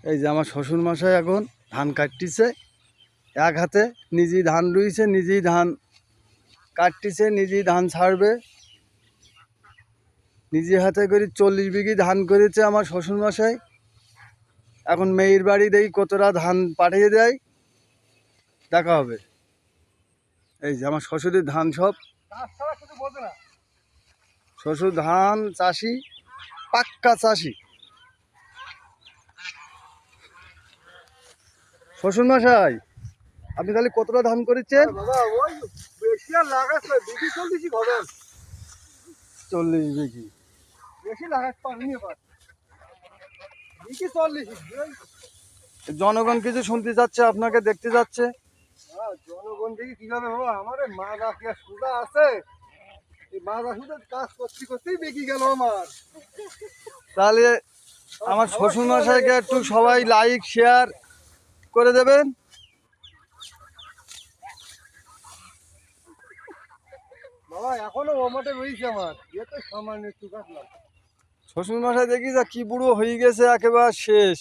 এই যে আমার শ্বশুর মশাই এখন ধান কাটতেছে, এক হাতে নিজেই ধান রুইছে, নিজেই ধান কাটতেছে, নিজেই ধান ছাড়বে। নিজে হাতে করে 40 বিঘি ধান করেছে আমার শ্বশুর মশাই। এখন মেয়ের বাড়ি দেই কতটা ধান পাঠিয়ে দেয়, দেখা হবে। এই যে আমার শ্বশুরের ধান সব, শ্বশুর ধান চাষি, পাক্কা চাষি। শ্বশুর মশাই, আপনি তাহলে কতটা ধান করেছেন? বাবা ওই বেশি আর লাগাচ্ছে বিঘি 40 হবে। 40 বিঘি। বেশি লাগাতে পারিনি এবার, বিঘি 40। জনগণ কিছু শুনতে যাচ্ছে, আপনাকে দেখতে যাচ্ছে। হ্যাঁ, জনগণ থেকে কি হবে বাবা, আমার মাজা কি আর সুদা আছে? এই মাজা সুদের কাজ করতে করতেই বেঁকে গেল আমার। তাহলে আমার শ্বশুর মশাইকে একটু সবাই লাইক শেয়ার করে দেবেন। বাবা এখনো ওমাটে রয়েছে আমার, এ তো সামান্য একটু কাটলাম। শ্বশুর মশাই দেখি যা কি বুড়ো হয়ে গেছে, একেবারে শেষ।